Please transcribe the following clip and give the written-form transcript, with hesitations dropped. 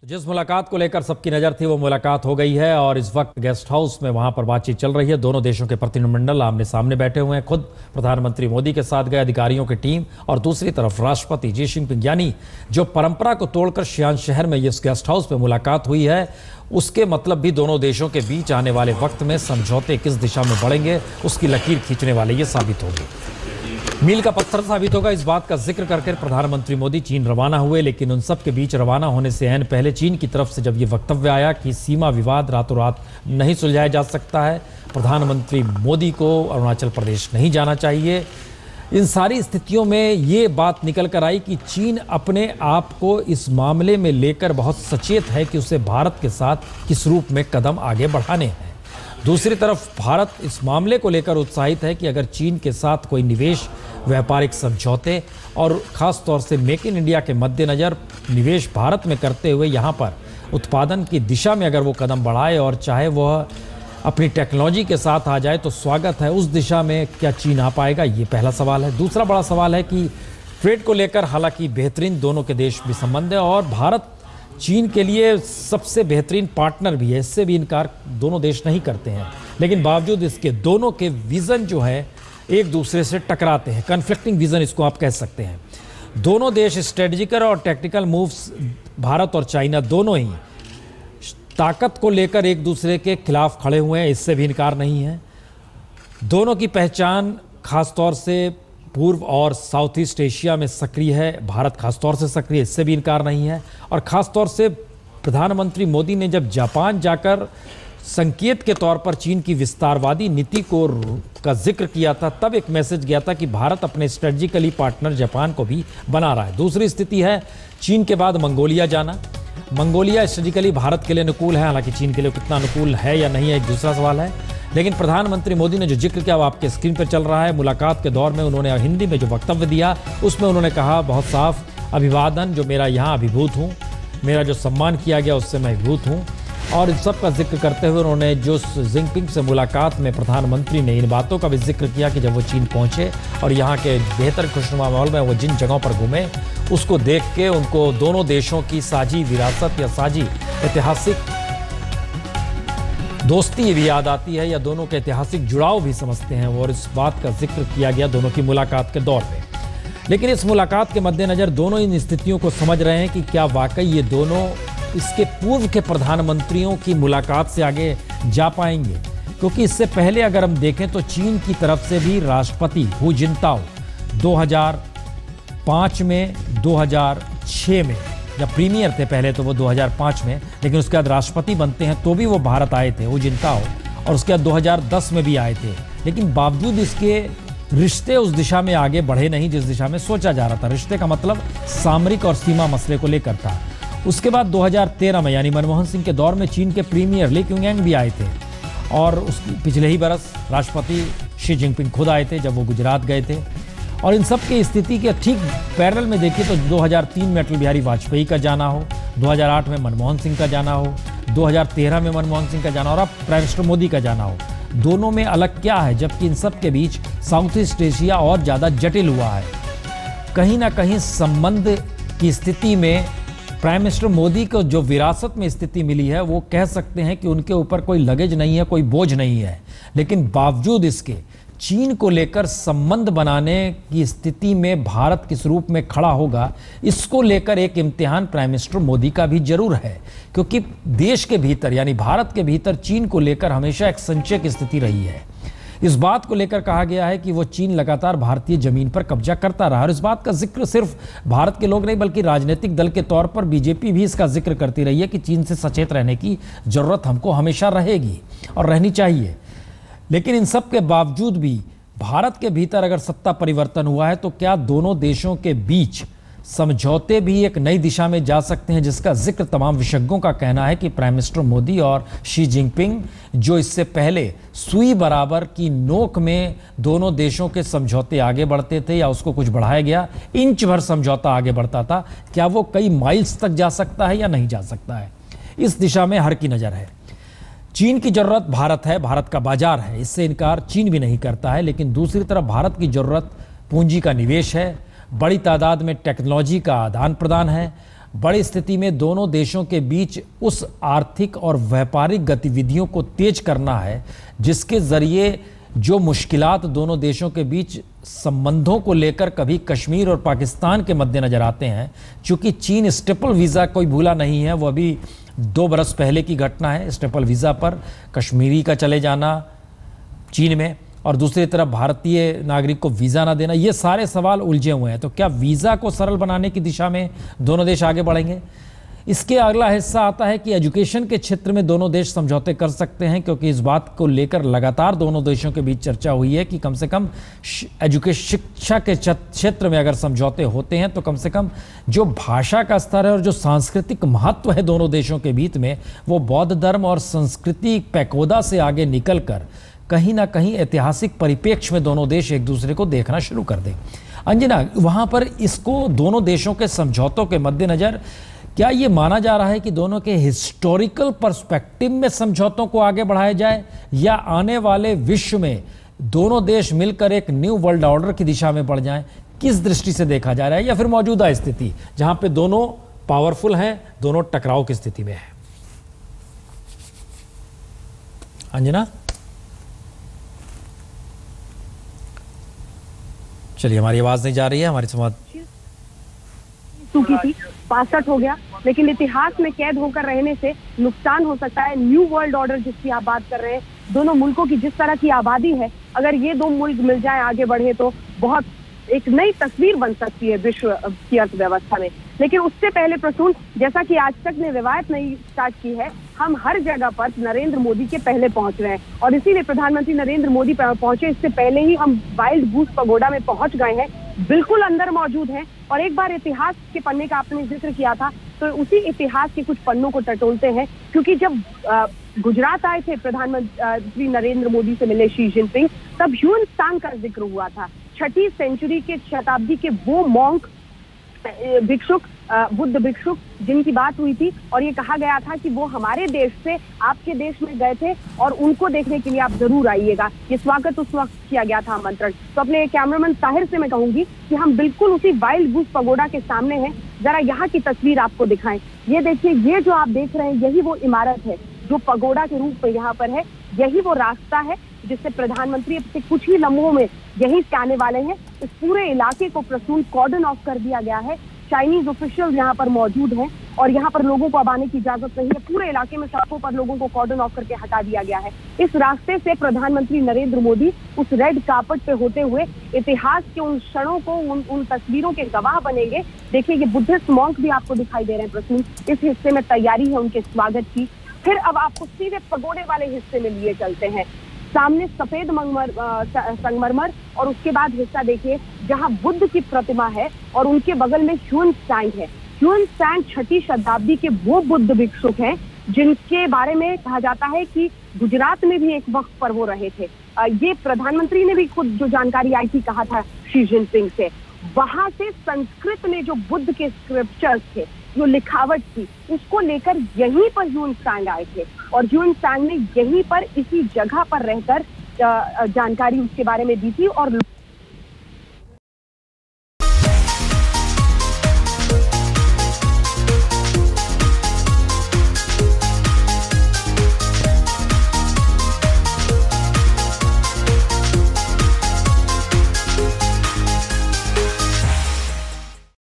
तो जिस मुलाकात को लेकर सबकी नज़र थी वो मुलाकात हो गई है और इस वक्त गेस्ट हाउस में वहां पर बातचीत चल रही है। दोनों देशों के प्रतिनिधिमंडल आमने सामने बैठे हुए हैं। खुद प्रधानमंत्री मोदी के साथ गए अधिकारियों की टीम और दूसरी तरफ राष्ट्रपति जी जिनपिंग, यानी जो परंपरा को तोड़कर शियान शहर में इस गेस्ट हाउस में मुलाकात हुई है, उसके मतलब भी दोनों देशों के बीच आने वाले वक्त में समझौते किस दिशा में बढ़ेंगे उसकी लकीर खींचने वाले ये साबित होगी। मील का पत्थर साबित होगा। इस बात का जिक्र करके प्रधानमंत्री मोदी चीन रवाना हुए, लेकिन उन सब के बीच रवाना होने से ऐन पहले चीन की तरफ से जब ये वक्तव्य आया कि सीमा विवाद रातों रात नहीं सुलझाया जा सकता है, प्रधानमंत्री मोदी को अरुणाचल प्रदेश नहीं जाना चाहिए। इन सारी स्थितियों में ये बात निकल कर आई कि चीन अपने आप को इस मामले में लेकर बहुत सचेत है कि उसे भारत के साथ किस रूप में कदम आगे बढ़ाने हैं। दूसरी तरफ भारत इस मामले को लेकर उत्साहित है कि अगर चीन के साथ कोई निवेश, व्यापारिक समझौते और ख़ास तौर से मेक इन इंडिया के मद्देनज़र निवेश भारत में करते हुए यहाँ पर उत्पादन की दिशा में अगर वो कदम बढ़ाए और चाहे वह अपनी टेक्नोलॉजी के साथ आ जाए तो स्वागत है। उस दिशा में क्या चीन आ पाएगा, ये पहला सवाल है। दूसरा बड़ा सवाल है कि ट्रेड को लेकर हालांकि बेहतरीन दोनों के देश भी संबंध है और भारत चीन के लिए सबसे बेहतरीन पार्टनर भी है, इससे भी इनकार दोनों देश नहीं करते हैं। लेकिन बावजूद इसके दोनों के विज़न जो है एक दूसरे से टकराते हैं, कन्फ्लिक्टिंग विज़न इसको आप कह सकते हैं। दोनों देश स्ट्रेटजिकल और टेक्निकल मूव्स, भारत और चाइना दोनों ही ताकत को लेकर एक दूसरे के खिलाफ खड़े हुए हैं, इससे भी इनकार नहीं है। दोनों की पहचान खासतौर से पूर्व और साउथ ईस्ट एशिया में सक्रिय है, भारत खासतौर से सक्रिय, इससे भी इनकार नहीं है। और ख़ासतौर से प्रधानमंत्री मोदी ने जब जापान जाकर संकेत के तौर पर चीन की विस्तारवादी नीति का जिक्र किया था, तब एक मैसेज गया था कि भारत अपने स्ट्रेटजिकली पार्टनर जापान को भी बना रहा है। दूसरी स्थिति है चीन के बाद मंगोलिया जाना। मंगोलिया स्ट्रेटजिकली भारत के लिए अनुकूल है, हालांकि चीन के लिए कितना अनुकूल है या नहीं है एक दूसरा सवाल है। लेकिन प्रधानमंत्री मोदी ने जो जिक्र किया वो आपके स्क्रीन पर चल रहा है। मुलाकात के दौर में उन्होंने हिंदी में जो वक्तव्य दिया उसमें उन्होंने कहा बहुत साफ, अभिवादन, जो मेरा यहाँ अभिभूत हूँ, मेरा जो सम्मान किया गया उससे मैं अभिभूत हूँ। और इन सब का जिक्र करते हुए उन्होंने जो जिनपिंग से मुलाकात में प्रधानमंत्री ने इन बातों का भी जिक्र किया कि जब वो चीन पहुँचे और यहाँ के बेहतर खुशनुमा माहौल में वो जिन जगहों पर घूमे उसको देख के उनको दोनों देशों की साझी विरासत या साझी ऐतिहासिक दोस्ती भी याद आती है या दोनों के ऐतिहासिक जुड़ाव भी समझते हैं और इस बात का जिक्र किया गया दोनों की मुलाकात के दौर पे। लेकिन इस मुलाकात के मद्देनज़र दोनों इन स्थितियों को समझ रहे हैं कि क्या वाकई ये दोनों इसके पूर्व के प्रधानमंत्रियों की मुलाकात से आगे जा पाएंगे, क्योंकि इससे पहले अगर हम देखें तो चीन की तरफ से भी राष्ट्रपति हू जिनताओ 2005 में, 2006 में जब प्रीमियर थे पहले तो वो 2005 में, लेकिन उसके बाद राष्ट्रपति बनते हैं तो भी वो भारत आए थे हू जिनताओ, और उसके बाद 2010 में भी आए थे। लेकिन बावजूद इसके रिश्ते उस दिशा में आगे बढ़े नहीं जिस दिशा में सोचा जा रहा था। रिश्ते का मतलब सामरिक और सीमा मसले को लेकर था। उसके बाद 2013 में यानी मनमोहन सिंह के दौर में चीन के प्रीमियर ली क्यूंग भी आए थे और उस पिछले ही बरस राष्ट्रपति शी जिनपिंग खुद आए थे जब वो गुजरात गए थे। और इन सब की स्थिति के ठीक पैरेलल में देखिए तो 2003 में अटल बिहारी वाजपेयी का जाना हो, 2008 में मनमोहन सिंह का जाना हो, 2013 में मनमोहन सिंह का जाना हो और अब प्राइम मिनिस्टर मोदी का जाना हो, दोनों में अलग क्या है? जबकि इन सब के बीच साउथ ईस्ट एशिया और ज़्यादा जटिल हुआ है। कहीं ना कहीं संबंध की स्थिति में प्राइम मिनिस्टर मोदी को जो विरासत में स्थिति मिली है वो कह सकते हैं कि उनके ऊपर कोई लगेज नहीं है, कोई बोझ नहीं है। लेकिन बावजूद इसके चीन को लेकर संबंध बनाने की स्थिति में भारत किस रूप में खड़ा होगा, इसको लेकर एक इम्तिहान प्राइम मिनिस्टर मोदी का भी जरूर है, क्योंकि देश के भीतर यानी भारत के भीतर चीन को लेकर हमेशा एक संशय की स्थिति रही है। इस बात को लेकर कहा गया है कि वो चीन लगातार भारतीय जमीन पर कब्जा करता रहा और इस बात का जिक्र सिर्फ भारत के लोग नहीं बल्कि राजनीतिक दल के तौर पर बीजेपी भी इसका जिक्र करती रही है कि चीन से सचेत रहने की जरूरत हमको हमेशा रहेगी और रहनी चाहिए। लेकिन इन सब के बावजूद भी भारत के भीतर अगर सत्ता परिवर्तन हुआ है तो क्या दोनों देशों के बीच समझौते भी एक नई दिशा में जा सकते हैं, जिसका जिक्र तमाम विशेषज्ञों का कहना है कि प्राइम मिनिस्टर मोदी और शी जिनपिंग जो इससे पहले सुई बराबर की नोक में दोनों देशों के समझौते आगे बढ़ते थे या उसको कुछ बढ़ाया गया, इंच भर समझौता आगे बढ़ता था, क्या वो कई माइल्स तक जा सकता है या नहीं जा सकता है? इस दिशा में हर की नज़र है। चीन की ज़रूरत भारत है, भारत का बाजार है, इससे इनकार चीन भी नहीं करता है। लेकिन दूसरी तरफ भारत की ज़रूरत पूंजी का निवेश है, बड़ी तादाद में टेक्नोलॉजी का आदान प्रदान है, बड़ी स्थिति में दोनों देशों के बीच उस आर्थिक और व्यापारिक गतिविधियों को तेज करना है जिसके जरिए जो मुश्किलात दोनों देशों के बीच संबंधों को लेकर कभी कश्मीर और पाकिस्तान के मद्देनजर आते हैं। चूंकि चीन स्टेपल वीज़ा कोई भूला नहीं है, वो अभी 2 बरस पहले की घटना है। स्टेपल वीज़ा पर कश्मीरी का चले जाना चीन में और दूसरी तरफ भारतीय नागरिक को वीज़ा ना देना, ये सारे सवाल उलझे हुए हैं। तो क्या वीज़ा को सरल बनाने की दिशा में दोनों देश आगे बढ़ेंगे? इसके अगला हिस्सा आता है कि एजुकेशन के क्षेत्र में दोनों देश समझौते कर सकते हैं, क्योंकि इस बात को लेकर लगातार दोनों देशों के बीच चर्चा हुई है कि कम से कम शिक्षा के क्षेत्र में अगर समझौते होते हैं तो कम से कम जो भाषा का स्तर है और जो सांस्कृतिक महत्व है दोनों देशों के बीच में, वो बौद्ध धर्म और संस्कृति पैगोडा से आगे निकल कर कहीं ना कहीं ऐतिहासिक परिप्रेक्ष्य में दोनों देश एक दूसरे को देखना शुरू कर दें। अंजना, वहाँ पर इसको दोनों देशों के समझौतों के मद्देनजर क्या ये माना जा रहा है कि दोनों के हिस्टोरिकल पर्सपेक्टिव में समझौतों को आगे बढ़ाया जाए, या आने वाले विश्व में दोनों देश मिलकर एक न्यू वर्ल्ड ऑर्डर की दिशा में बढ़ जाएं? किस दृष्टि से देखा जा रहा है, या फिर मौजूदा स्थिति जहां पे दोनों पावरफुल हैं, दोनों टकराव की स्थिति में है? अंजना, चलिए, हमारी आवाज नहीं जा रही है। हमारी संवाद चुकी थी, 65 हो गया, लेकिन इतिहास में कैद होकर रहने से नुकसान हो सकता है। न्यू वर्ल्ड ऑर्डर जिसकी आप बात कर रहे हैं, दोनों मुल्कों की जिस तरह की आबादी है, अगर ये 2 मुल्क मिल जाए, आगे बढ़े, तो बहुत एक नई तस्वीर बन सकती है विश्व की अर्थव्यवस्था में। लेकिन उससे पहले प्रसून, जैसा कि आज तक ने रिवायत नहीं स्टार्ट की है, हम हर जगह पर नरेंद्र मोदी के पहले पहुंच रहे हैं और इसीलिए प्रधानमंत्री नरेंद्र मोदी पहुंचे इससे पहले ही हम वाइल्ड गूस पगोडा में पहुंच गए हैं, बिल्कुल अंदर मौजूद हैं। और एक बार इतिहास के पन्ने का आपने जिक्र किया था, तो उसी इतिहास के कुछ पन्नों को टटोलते हैं, क्योंकि जब गुजरात आए थे प्रधानमंत्री नरेंद्र मोदी से मिले शी जिनपिंग, तब ह्यून सांग का जिक्र हुआ था। 6वीं सेंचुरी के शताब्दी के वो मॉन्क भिक्षुक, बुद्ध भिक्षुक जिनकी बात हुई थी, और ये कहा गया था कि वो हमारे देश से आपके देश में गए थे और उनको देखने के लिए आप जरूर आइएगा। ये स्वागत उस वक्त किया गया था, आमंत्रण। तो अपने कैमरामैन ताहिर से मैं कहूंगी कि हम बिल्कुल उसी वाइल्ड गूस पगोडा के सामने हैं। जरा यहाँ की तस्वीर आपको दिखाएं। ये देखिए, ये जो आप देख रहे हैं, यही वो इमारत है जो पगोडा के रूप में यहाँ पर है। यही वो रास्ता है जिससे प्रधानमंत्री अब से कुछ ही लम्हों में यहीं से आने वाले हैं। इस पूरे इलाके को प्रसून कॉर्डन ऑफ कर दिया गया है। चाइनीज ऑफिशियल यहाँ पर मौजूद हैं और यहाँ पर लोगों को अब आने की इजाजत नहीं है। पूरे इलाके में सड़कों पर लोगों को कॉर्डन ऑफ करके हटा दिया गया है। इस रास्ते से प्रधानमंत्री नरेंद्र मोदी उस रेड कार्पेट पे होते हुए इतिहास के उन क्षणों को, उन तस्वीरों के गवाह बनेंगे। देखिए, ये बुद्धिस्ट मॉन्क भी आपको दिखाई दे रहे हैं प्रसून। इस हिस्से में तैयारी है उनके स्वागत की। फिर अब आपको सीधे पगोडे वाले हिस्से में लिए चलते हैं। सामने सफेद संगमरमर और उसके बाद हिस्सा देखिए जहां बुद्ध की प्रतिमा है और उनके बगल में ह्यून सांग है। ह्यून सांग 6वीं शताब्दी के वो बुद्ध भिक्षुक हैं जिनके बारे में कहा जाता है कि गुजरात में भी एक वक्त पर वो रहे थे। ये प्रधानमंत्री ने भी खुद जो जानकारी आई थी कहा था शी जिनपिंग से। वहां से संस्कृत में जो बुद्ध के स्क्रिप्चर्स थे, जो लिखावट थी, उसको लेकर यहीं पर ह्यून सांग आए थे और ह्यून सांग ने यहीं पर इसी जगह पर रहकर जानकारी उसके बारे में दी थी और